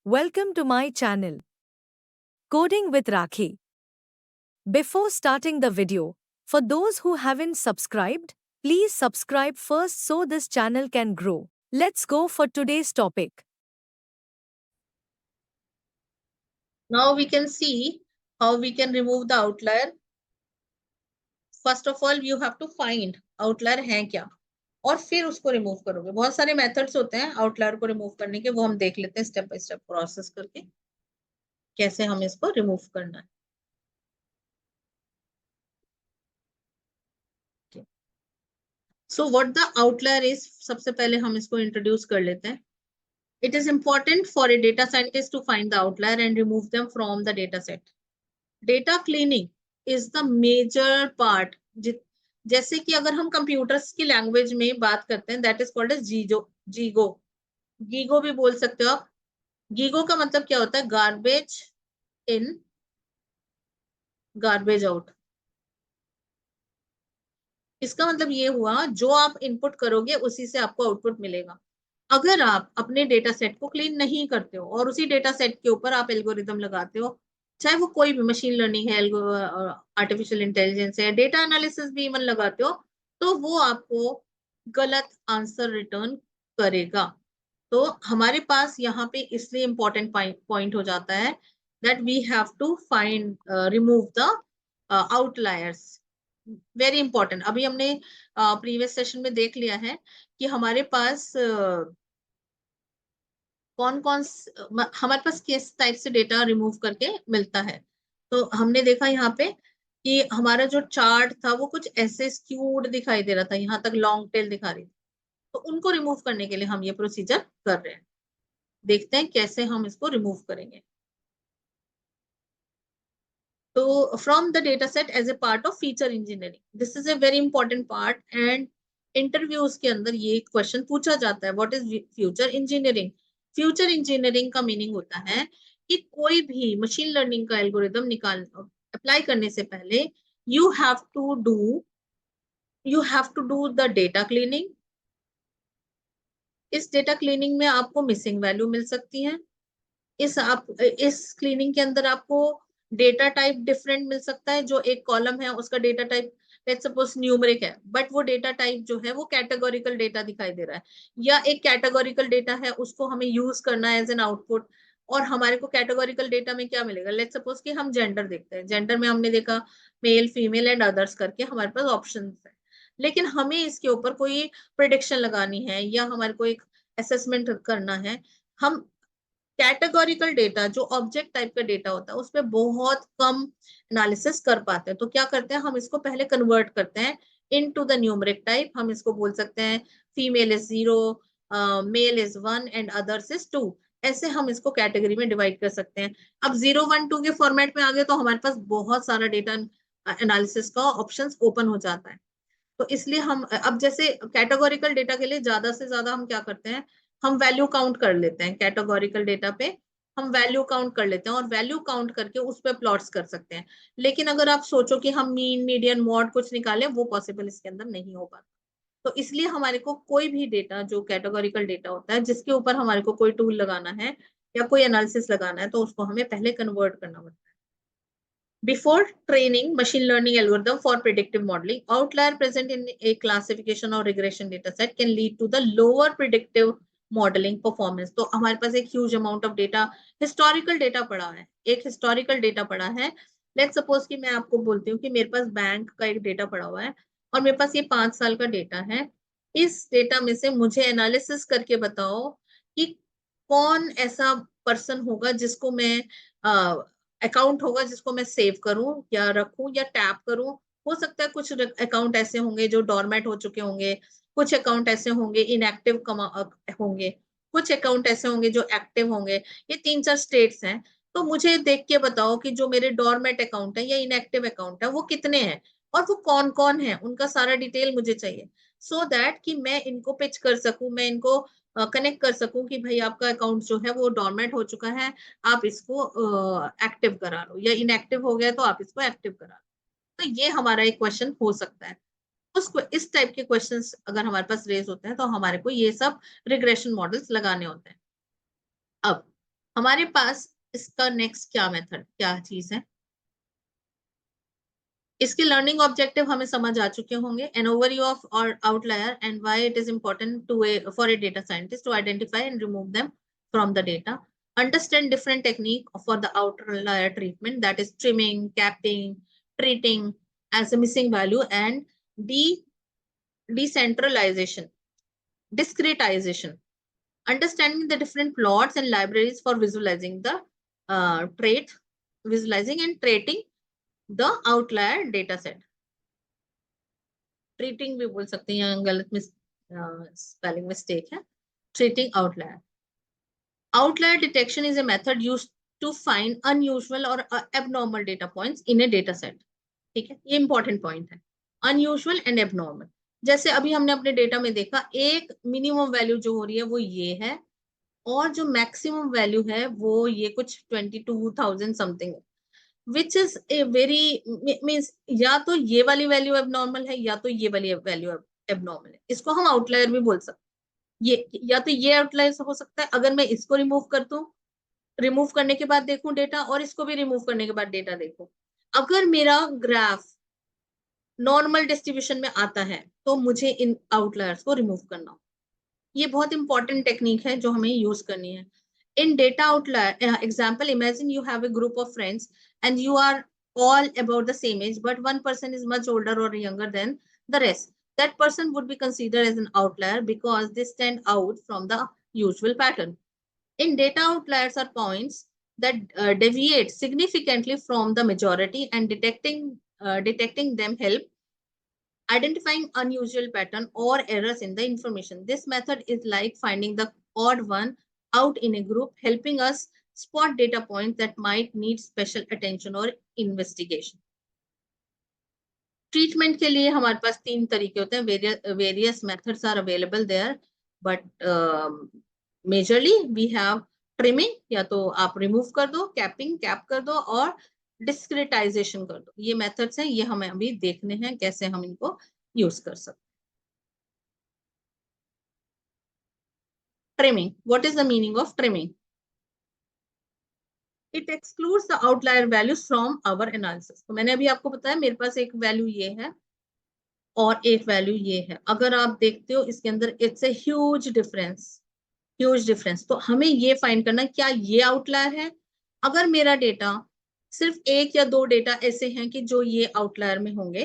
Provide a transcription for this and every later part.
Welcome to my channel, Coding with Rakhi. Before starting the video, for those who haven't subscribed, please subscribe first so this channel can grow. Let's go for today's topic. Now we can see how we can remove the outlier. First of all, you have to find outlier है क्या, और फिर उसको remove करोगे. बहुत सारे methods होते हैं आउटलायर को रिमूव करने के, वो हम देख लेते हैं स्टेप बाय स्टेप प्रोसेस करके कैसे हम इसको रिमूव करना है. So what the outlier is, सबसे पहले हम इसको इंट्रोड्यूस कर लेते हैं. It is important for a data scientist to find the outlier and remove them from the data set. Data cleaning is the major part. जैसे कि अगर हम कंप्यूटर्स की लैंग्वेज में बात करते हैं, that is called as GIGO. GIGO भी बोल सकते हो आप. गीगो का मतलब क्या होता है? गार्बेज इन, गार्बेज आउट. इसका मतलब ये हुआ, जो आप इनपुट करोगे उसी से आपको आउटपुट मिलेगा. अगर आप अपने डेटा सेट को क्लीन नहीं करते हो और उसी डेटा सेट के ऊपर आप एल्गोरिदम लगाते हो, चाहे वो कोई भी मशीन लर्निंग है, आर्टिफिशियल इंटेलिजेंस है, डेटा एनालिसिस भी इवन लगाते हो, तो वो आपको गलत आंसर रिटर्न करेगा. तो हमारे पास यहाँ पे इसलिए इंपॉर्टेंट पॉइंट हो जाता है that we have to find remove the outliers. Very important. अभी हमने प्रीवियस सेशन में देख लिया है कि हमारे पास कौन कौन हमारे पास किस टाइप से डेटा रिमूव करके मिलता है. तो हमने देखा यहाँ पे कि हमारा जो चार्ट था वो कुछ ऐसे स्क्यूड दिखाई दे रहा था, यहाँ तक लॉन्ग टेल दिखा रही थी. तो उनको रिमूव करने के लिए हम ये प्रोसीजर कर रहे हैं. देखते हैं कैसे हम इसको रिमूव करेंगे. तो from the data set as a part of feature engineering, this is a very important part. And interviews के अंदर ये क्वेश्चन पूछा जाता है, what is future engineering. Future engineering का मीनिंग होता है कि कोई भी मशीन लर्निंग का एल्गोरिदम निकाल अप्लाई करने से पहले you have to do the data cleaning. इस डेटा क्लीनिंग में आपको मिसिंग वैल्यू मिल सकती है. इस क्लीनिंग के अंदर आपको डेटा टाइप डिफरेंट मिल सकता है. जो एक कॉलम है उसका data type let's suppose numeric है, बट वो डेटा टाइप जो है वो कैटेगोरिकल डेटा दिखाई दे रहा है, या एक कैटेगोरिकल डेटा है उसको हमें यूज करना है एज एन आउटपुट. और हमारे को कैटेगोरिकल डेटा में क्या मिलेगा? लेट्स सपोज कि हम जेंडर देखते हैं. जेंडर में हमने देखा मेल, फीमेल एंड अदर्स करके हमारे पास ऑप्शन है. लेकिन हमें इसके ऊपर कोई प्रिडिक्शन लगानी है या हमारे को एक असेसमेंट करना है. हम कैटेगोरिकल डेटा, जो ऑब्जेक्ट टाइप का डेटा होता है, उसमें बहुत कम एनालिसिस कर पाते हैं. तो क्या करते हैं, हम इसको पहले कन्वर्ट करते हैं इनटू द न्यूमेरिक टाइप. हम इसको बोल सकते हैं female is 0, male is 1 and others is 2. ऐसे हम इसको कैटेगरी में डिवाइड कर सकते हैं. अब 0, 1, 2 के फॉर्मेट में आ गए तो हमारे पास बहुत सारा डेटा एनालिसिस का ऑप्शंस ओपन हो जाता है. तो इसलिए हम अब जैसे कैटेगोरिकल डेटा के लिए ज्यादा से ज्यादा हम क्या करते हैं, हम वैल्यू काउंट कर लेते हैं. कैटेगोरिकल डेटा पे हम वैल्यू काउंट कर लेते हैं और वैल्यू काउंट करके उस पे प्लॉट्स कर सकते हैं. लेकिन अगर आप सोचो कि हम मीन, मीडियन, मॉड कुछ निकालें, वो पॉसिबल इसके अंदर नहीं हो पाता. तो इसलिए हमारे को कोई भी डेटा जो कैटेगोरिकल डेटा होता है, जिसके ऊपर हमारे को कोई टूल लगाना है या कोई एनालिसिस लगाना है, तो उसको हमें पहले कन्वर्ट करना पड़ता है. Before training machine learning algorithm for predictive modeling, outlier present in a classification or regression dataset can lead to the lower predictive modeling performance. तो हमारे पास एक huge amount of data, historical data पड़ा है, एक historical data पड़ा है. Let's suppose कि मैं आपको बोलती हूँ कि मेरे पास बैंक का एक डेटा पड़ा हुआ है और मेरे पास ये 5 साल का डेटा है. इस डेटा में से मुझे एनालिसिस करके बताओ कि कौन ऐसा पर्सन होगा जिसको मैं अकाउंट होगा जिसको मैं सेव करूं या रखूं या टैप करूं. हो सकता है कुछ अकाउंट ऐसे होंगे जो डॉर्मेट हो चुके होंगे, कुछ अकाउंट ऐसे होंगे इनएक्टिव होंगे, कुछ अकाउंट ऐसे होंगे जो एक्टिव होंगे. ये 3-4 स्टेट्स हैं. तो मुझे देख के बताओ कि जो मेरे डॉर्मेट अकाउंट है या इनएक्टिव अकाउंट है वो कितने हैं और वो कौन कौन है, उनका सारा डिटेल मुझे चाहिए. सो दैट कि मैं इनको पिच कर सकूं, मैं इनको कनेक्ट कर सकूं कि भाई आपका अकाउंट जो है वो डॉर्मेट हो चुका है, आप इसको एक्टिव करा लो, या इनएक्टिव हो गया तो आप इसको एक्टिव करा लो. तो ये हमारा एक क्वेश्चन हो सकता है. इस टाइप के क्वेश्चंस अगर हमारे पास रेज होते हैं तो हमारे को ये सब रिग्रेशन मॉडल्स लगाने होते हैं. अब हमारे पास इसका नेक्स्ट क्या मेथड, क्या चीज है, इसके लर्निंग ऑब्जेक्टिव हमें समझ आ चुके होंगे। एन ओवरव्यू ऑफ और outlier and why it is important to for a data scientist to identify and remove them from the data, understand different technique for the outlier treatment, that is trimming, capping, treating as a missing value, and decentralization, discretization, understanding the different plots and libraries for visualizing the visualizing and treating the outlier data set. Treating भी बोल सकते हैं, यहाँ गलत में spelling mistake है, treating outlier. Outlier detection is a method used to find unusual और abnormal data points in a data set. ठीक है, ये इंपॉर्टेंट पॉइंट है, अनयूजुअल एंड एबनॉर्मल। जैसे अभी हमने अपने डेटा में देखा, एक मिनिमम वैल्यू जो हो रही है वो ये है, और जो मैक्सिमम वैल्यू है वो ये कुछ 22,000 समथिंग है, which is a very means या तो ये वाली वैल्यू एबनॉर्मल है या तो ये वाली वैल्यू एबनॉर्मल है। इसको हम आउटलायर भी बोल सकते हैं। ये या तो ये आउटलायर हो सकता है, अगर मैं इसको रिमूव कर दूं, रिमूव करने के बाद देखूं डेटा, और इसको भी रिमूव करने के बाद डेटा देखूं, अगर मेरा ग्राफ नॉर्मल डिस्ट्रीब्यूशन में आता है तो मुझे इन आउटलायर्स को रिमूव करना हो। ये बहुत इंपॉर्टेंट टेक्निक है जो हमें यूज करनी है। In data outlier example, imagine you have a group of friends and you are all about the same age, but one person is much older or younger than the rest. That person would be considered as an outlier because they stand out from the usual pattern. In data, outliers are points that deviate significantly from the majority, and detecting them help identifying unusual pattern or errors in the information. This method is like finding the odd one out in a group, helping us spot data points that might need special attention or investigation. Treatment के लिए हमारे पास 3 तरीके होते हैं, various methods are available there, but majorly we have trimming, या तो आप रिमूव कर दो, कैपिंग, कैप कर दो, और डिस्क्रिटाइजेशन कर दो। ये मेथड्स हैं, ये हमें अभी देखने हैं कैसे हम इनको यूज कर सकते। Trimming, what is the meaning of trimming? It excludes the outlier values from our analysis. तो मैंने अभी आपको बताया मेरे पास एक वैल्यू ये है और एक वैल्यू ये है, अगर आप देखते हो इसके अंदर it's a huge difference, huge difference. तो हमें ये फाइंड करना क्या ये आउटलायर है। अगर मेरा डेटा सिर्फ 1 या 2 डेटा ऐसे हैं कि जो ये आउटलायर में होंगे,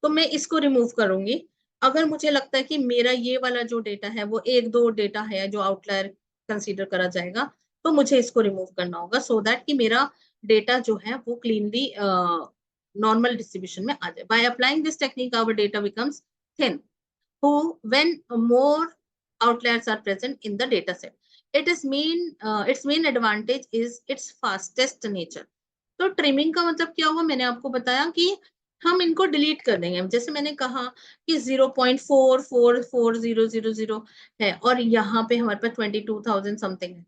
तो मैं इसको रिमूव करूंगी। अगर मुझे लगता है कि मेरा ये वाला जो डेटा है वो 1-2 डेटा है जो आउटलायर कंसीडर करा जाएगा, तो मुझे इसको रिमूव करना होगा, सो दैट कि मेरा डेटा जो है वो क्लीनली नॉर्मल डिस्ट्रीब्यूशन में आ जाए। By applying this technique our data becomes thin when more outliers are present in the data set. Its main advantage is its fastest nature. तो ट्रिमिंग का मतलब क्या हुआ, मैंने आपको बताया कि हम इनको डिलीट कर देंगे। जैसे मैंने कहा कि 0.444000 है और यहाँ पे हमारे पास 22,000 समथिंग है।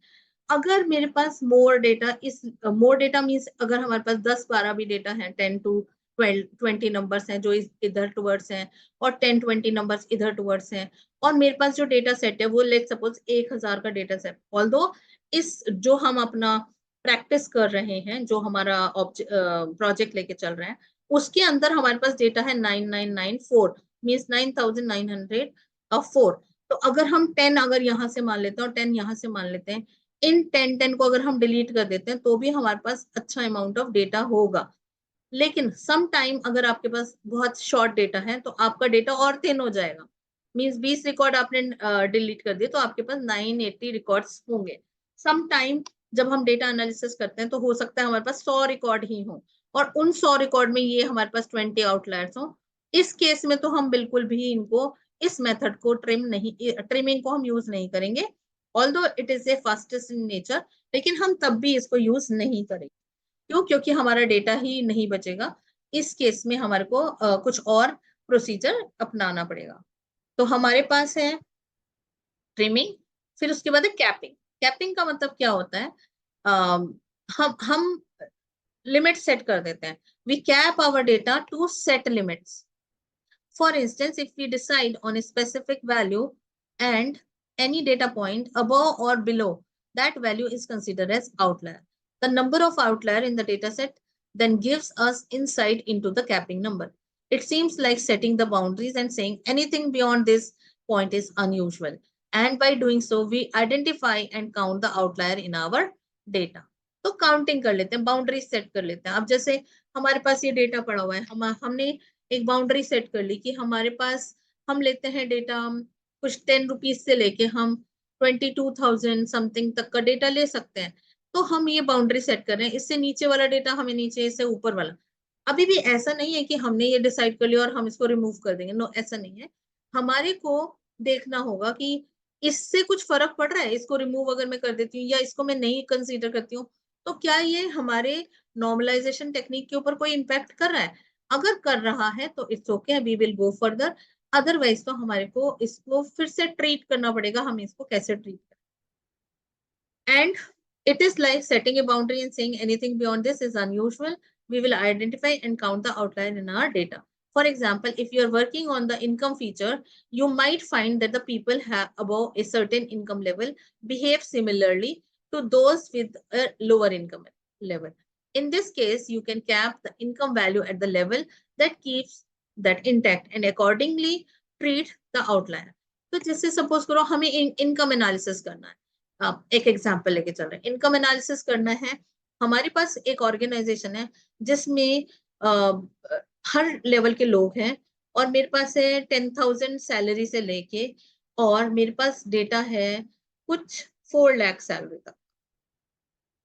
अगर मेरे पास मोर डेटा, इस मोर डेटा मीन्स अगर हमारे पास 10-12 भी डेटा है, 10 to 20 नंबर्स हैं जो इधर टुवर्ड्स हैं, और 10-20 नंबर्स इधर टुवर्ड्स हैं, और मेरे पास जो डेटा सेट है वो लेट सपोज 1000 का डेटा सेट, ऑल्दो इस जो हम अपना प्रैक्टिस कर रहे हैं, जो हमारा प्रोजेक्ट लेके चल रहे हैं, उसके अंदर हमारे पास डेटा है 9994 मीन्स 9904। तो अगर हम 10 अगर यहाँ से मान लेते हैं और 10 यहाँ से मान लेते हैं, इन 10 को अगर हम डिलीट कर देते हैं तो भी हमारे पास अच्छा अमाउंट ऑफ डेटा होगा। लेकिन सम टाइम अगर आपके पास बहुत शॉर्ट डेटा है तो आपका डेटा और थिन हो जाएगा, मींस 20 रिकॉर्ड आपने डिलीट कर दिए तो आपके पास 980 रिकॉर्ड्स होंगे। सम टाइम जब हम डेटा एनालिसिस करते हैं तो हो सकता है हमारे पास 100 रिकॉर्ड ही हो, और उन 100 रिकॉर्ड में ये हमारे पास 20 आउटलायर्स हो। इस केस में तो हम बिल्कुल भी इनको, इस मेथड को ट्रिमिंग को हम यूज नहीं करेंगे, although it is a fastest in nature, लेकिन हम तब भी इसको यूज नहीं करेंगे। क्यों? क्योंकि हमारा डेटा ही नहीं बचेगा। इस केस में हमारे को कुछ और प्रोसीजर अपनाना पड़ेगा। तो हमारे पास है ट्रिमिंग, फिर उसके बाद है कैपिंग। कैपिंग का मतलब क्या होता है, हम लिमिट सेट कर देते हैं। We cap our data to set limits. For instance, if we decide on a specific value and any data point above or below that value is considered as outlier. The number of outlier in the data set then gives us insight into the capping number. It seems like setting the boundaries and saying anything beyond this point is unusual. And by doing so, we identify and count the outlier in our data. तो counting कर लेते हैं, boundary set कर लेते हैं. अब जैसे हमारे पास ये डेटा पड़ा हुआ है, हमने एक बाउंड्री सेट कर ली कि हमारे पास हम लेते हैं डेटा कुछ 10 रुपीज से लेके हम 22,000 समथिंग तक का डेटा ले सकते हैं. तो हम ये बाउंड्री सेट कर रहे हैं, इससे नीचे वाला डेटा हमें नीचे, इससे ऊपर वाला. अभी भी ऐसा नहीं है कि हमने ये डिसाइड कर लिया और हम इसको रिमूव कर देंगे. नो, ऐसा नहीं है. हमारे को देखना होगा कि इससे कुछ फर्क पड़ रहा है, इसको रिमूव अगर मैं कर देती हूँ या इसको मैं नहीं कंसीडर करती हूँ, तो क्या ये हमारे नॉर्मलाइजेशन टेक्निक के ऊपर कोई इम्पैक्ट कर रहा है. अगर कर रहा है तो it's okay, we will go further. Otherwise तो हमारे को इसको फिर से ट्रीट करना पड़ेगा, हम इसको कैसे ट्रीट करें. And it is like setting a boundary and saying anything beyond this is unusual. We will identify and count the outlier in our data. For example, if you are working on the income feature, you might find that the people have above a certain income level behave similarly to those with a lower income level. In this case, you can cap the income value at the level that keeps that intact and accordingly treat the outlier. तो जैसे suppose करो हमें income analysis करना है. एक example लेके चल रहे हैं. इनकम एनालिसिस करना है, हमारे पास एक ऑर्गेनाइजेशन है जिसमें हर लेवल के लोग हैं और मेरे पास है 10,000 सैलरी से लेके और मेरे पास डेटा है कुछ 4 लाख सैलरी तक.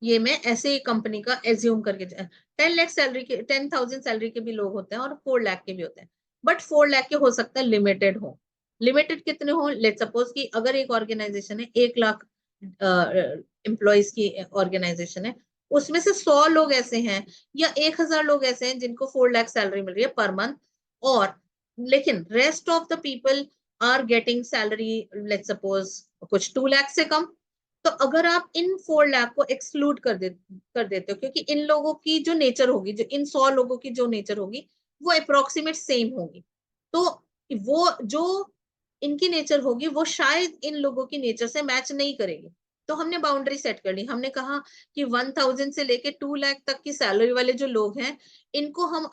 ये मैं ऐसे ही कंपनी का एज्यूम करके 10 लाख सैलरी के 10,000 सैलरी के भी लोग होते हैं और 4 लाख के भी होते हैं. बट 4 लाख के हो सकता है लिमिटेड हो. लिमिटेड कितने हो, लेट्स सपोज कि अगर एक ऑर्गेनाइजेशन है 1 लाख एम्प्लॉइज की ऑर्गेनाइजेशन है, उसमें से 100 लोग ऐसे हैं या 1,000 लोग ऐसे हैं जिनको 4 लाख सैलरी मिल रही है पर मंथ, और लेकिन rest of the people are getting salary let's suppose कुछ 2 लाख से कम. तो अगर आप इन 4 लाख को एक्सक्लूड कर देते हो, क्योंकि इन लोगों की जो नेचर होगी, जो इन 100 लोगों की जो नेचर होगी वो अप्रोक्सीमेट सेम होगी, तो वो जो इनकी नेचर होगी वो शायद इन लोगों की नेचर से मैच नहीं करेगी. तो हमने बाउंड्री सेट कर ली. हमने कहा कि 1,000 से लेके 2 लाख तक की सैलरी वाले जो लोग हैं इनको हम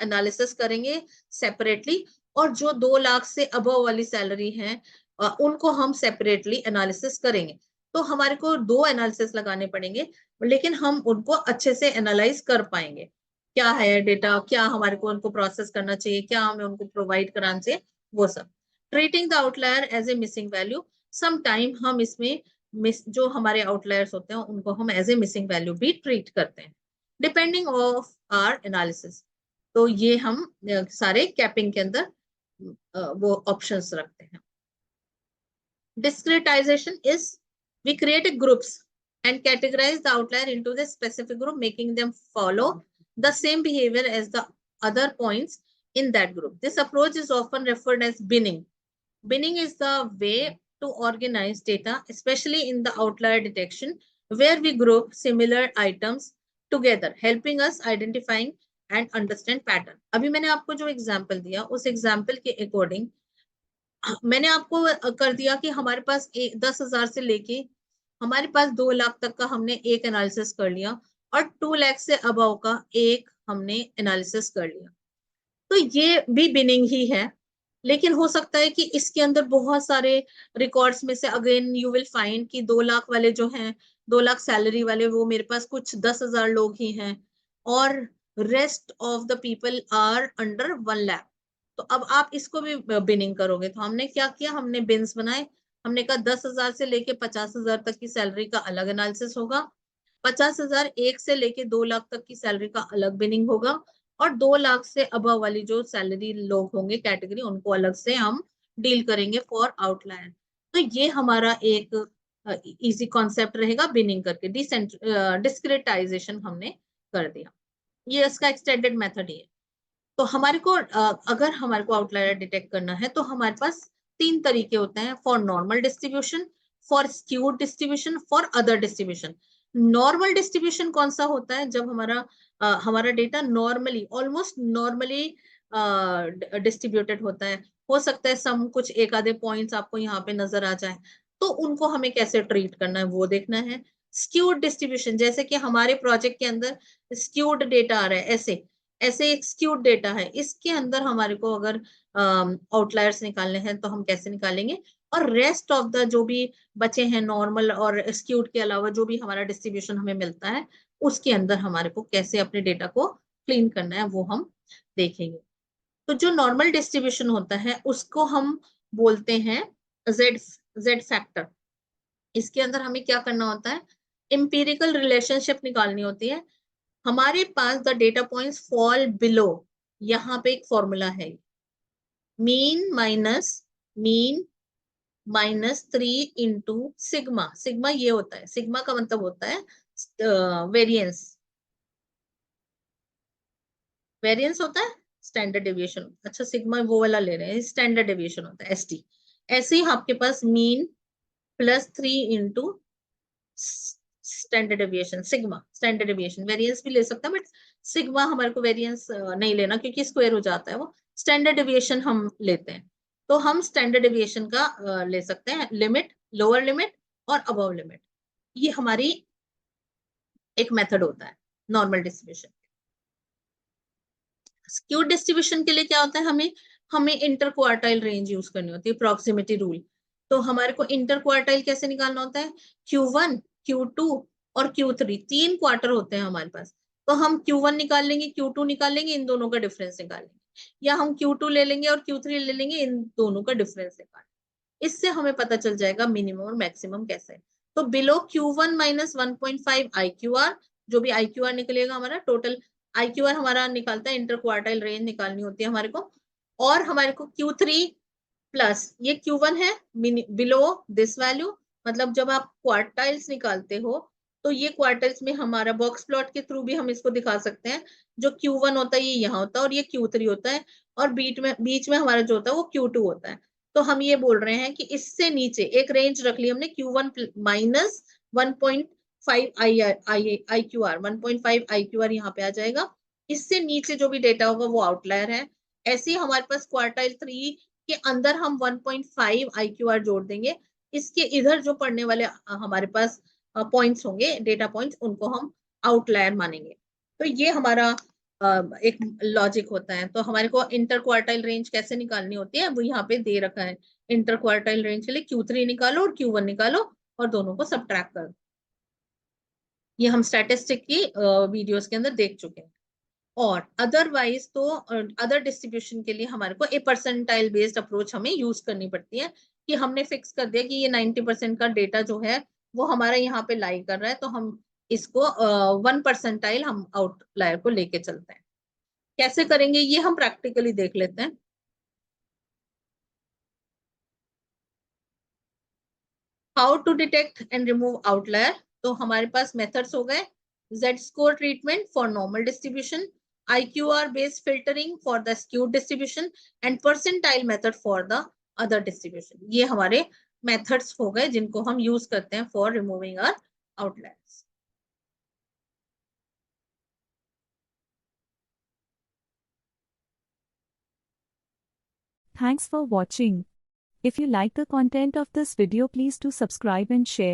एनालिसिस करेंगे सेपरेटली, और जो 2 लाख से अबव वाली सैलरी है उनको हम सेपरेटली एनालिसिस करेंगे. तो हमारे को 2 एनालिसिस लगाने पड़ेंगे, लेकिन हम उनको अच्छे से एनालाइज कर पाएंगे. क्या है डेटा, क्या हमारे को उनको प्रोसेस करना चाहिए, क्या हमें उनको प्रोवाइड कराना चाहिए, वो सब. Treating the outlier as a missing value. Some time हम इसमें जो हमारे आउटलायर्स होते हैं उनको हम एज ए मिसिंग वैल्यू भी ट्रीट करते हैं डिपेंडिंग ऑफ आवर एनालिसिस. तो ये हम सारे कैपिंग के अंदर वो ऑप्शंस रखते हैं. Discretization is we create groups and categorize the outlier into the specific group, making them follow the same behavior as the other points in that group. This approach is often referred as binning. Binning is the way to organize data, especially in the outlier detection, where we group similar items together, helping us identifying and understand pattern. अभी मैंने आपको जो example दिया उस example के according मैंने आपको कर दिया कि हमारे पास 10,000 से लेके हमारे पास 2 लाख तक का हमने एक एनालिसिस कर लिया और 2 लाख से अबव का एक हमने एनालिसिस कर लिया. तो ये भी बिनिंग ही है, लेकिन हो सकता है कि इसके अंदर बहुत सारे रिकॉर्ड्स में से अगेन यू विल फाइंड कि 2 लाख वाले जो हैं, 2 लाख सैलरी वाले, वो मेरे पास कुछ 10,000 लोग ही हैं और rest of the people are under 1 lakh. तो अब आप इसको भी बिनिंग करोगे. तो हमने क्या किया, हमने बिन्स बनाए. हमने कहा 10,000 से लेके 50,000 तक की सैलरी का अलग एनालिसिस होगा, 50,000 1 से लेके 2 लाख तक की सैलरी का अलग बिनिंग होगा, और 2 लाख से अबव वाली जो सैलरी लोग होंगे कैटेगरी, उनको अलग से हम डील करेंगे फॉर आउटलायर. तो ये हमारा एक इजी कॉन्सेप्ट रहेगा बिनिंग करके. डिस्क्रेटाइजेशन हमने कर दिया. ये इसका एक्सटेंडेड मेथड ही है. तो हमारे को अगर हमारे को आउटलायर डिटेक्ट करना है तो हमारे पास 3 तरीके होते हैं, for normal distribution, for skewed distribution, for other distribution. Normal distribution कौन सा होता है, जब हमारा data normally, almost normally distributed होता है. हो सकता है सम कुछ एक आधे पॉइंट्स आपको यहाँ पे नजर आ जाए, तो उनको हमें कैसे ट्रीट करना है वो देखना है। स्क्यूड डिस्ट्रीब्यूशन, जैसे कि हमारे प्रोजेक्ट के अंदर स्क्यूड डेटा आ रहा है, ऐसे ऐसे एक स्क्यूड डेटा है, इसके अंदर हमारे को अगर आउटलायर्स निकालने हैं तो हम कैसे निकालेंगे, और रेस्ट ऑफ द जो भी बचे हैं नॉर्मल और स्क्यूड के अलावा जो भी हमारा डिस्ट्रीब्यूशन हमें मिलता है, उसके अंदर हमारे को कैसे अपने डेटा को क्लीन करना है वो हम देखेंगे। तो जो नॉर्मल डिस्ट्रीब्यूशन होता है उसको हम बोलते हैं जेड जेड फैक्टर। इसके अंदर हमें क्या करना होता है, इंपीरिकल रिलेशनशिप निकालनी होती है। हमारे पास the data points fall below, यहाँ पे एक फॉर्मूला है, mean minus 3 into sigma. Sigma ये होता है, सिग्मा का मतलब होता है वेरियंस, वेरियंस होता है स्टैंडर्ड डेविएशन। अच्छा सिग्मा वो वाला ले रहे हैं, स्टैंडर्ड डेविएशन होता है एसटी। ऐसे ही आपके पास mean +3 into standard deviation, sigma standard deviation. Variance भी ले सकता है बट सिग्मा हमारे को वेरिएंस नहीं लेना क्योंकि स्क्वायर हो जाता है वो, स्टैंडर्ड डेविएशन हम लेते हैं। तो हम स्टैंडर्ड डेविएशन का ले सकते हैं लिमिट, लोअर लिमिट और अबव लिमिट। ये हमारी एक मेथड होता है नॉर्मल डिस्ट्रीब्यूशन। स्क्यूड डिस्ट्रीब्यूशन के लिए क्या होता है, हमें हमें इंटर क्वार्टाइल रेंज यूज करनी होती है, प्रॉक्सिमिटी रूल। तो हमारे को इंटर क्वार्टाइल कैसे निकालना होता है, Q1 Q2 और Q3, 3 क्वार्टर होते हैं हमारे पास। तो हम Q1 निकाल लेंगे, Q2 निकाल लेंगे, इन दोनों का डिफरेंस निकाल लेंगे, या हम Q2 ले लेंगे और Q3 ले लेंगे, इन दोनों का डिफरेंस निकाल। इससे हमें पता चल जाएगा मिनिमम और मैक्सिमम कैसे है। तो बिलो Q1 माइनस 1.5 IQR, जो भी IQR निकलेगा हमारा टोटल, IQR हमारा निकालता है इंटर क्वार्टाइल रेंज निकालनी होती है हमारे को। और हमारे को Q3 प्लस ये Q1 है बिलो दिस वैल्यू, मतलब जब आप क्वार्टाइल्स निकालते हो तो ये क्वार्टाइल्स में हमारा बॉक्स प्लॉट के थ्रू भी हम इसको दिखा सकते हैं। जो Q1 होता है ये यहाँ होता है और ये Q3 होता है, और बीच में हमारा जो होता है वो Q2 होता है। तो हम ये बोल रहे हैं कि इससे नीचे एक रेंज रख ली हमने, Q1 माइनस 1.5 IQR, 1.5 IQR यहाँ पे आ जाएगा। इससे नीचे जो भी डेटा होगा वो आउटलायर है। ऐसे ही हमारे पास क्वार्टाइल 3 के अंदर हम 1.5 IQR जोड़ देंगे। इसके इधर जो पढ़ने वाले हमारे पास पॉइंट्स होंगे, डेटा पॉइंट्स, उनको हम आउटलायर मानेंगे। तो ये हमारा एक लॉजिक होता है। तो हमारे को इंटर क्वार्टाइल रेंज कैसे निकालनी होती है वो यहाँ पे दे रखा है। इंटर क्वार्टाइल रेंज के लिए Q3 निकालो और Q1 निकालो और दोनों को सबट्रैक्ट करो। ये हम स्टैटिस्टिक की वीडियोस के अंदर देख चुके हैं। और अदरवाइज तो अदर डिस्ट्रीब्यूशन के लिए हमारे को ए परसेंटाइल बेस्ड अप्रोच हमें यूज करनी पड़ती है, कि हमने फिक्स कर दिया कि ये 90% का डेटा जो है वो हमारा यहाँ पे लाई कर रहा है, तो हम इसको 1 परसेंटाइल हम आउटलायर को लेके चलते हैं। कैसे करेंगे ये हम प्रैक्टिकली देख लेते हैं। How to detect and remove outlier. तो हमारे पास मेथड्स हो गए, Z score treatment for normal distribution, IQR based filtering for the skewed distribution, and percentile method for the other distribution. ये हमारे मेथड्स हो गए जिनको हम यूज करते हैं for removing our outliers. Thanks for watching. If you like the content of this video, please do subscribe and share.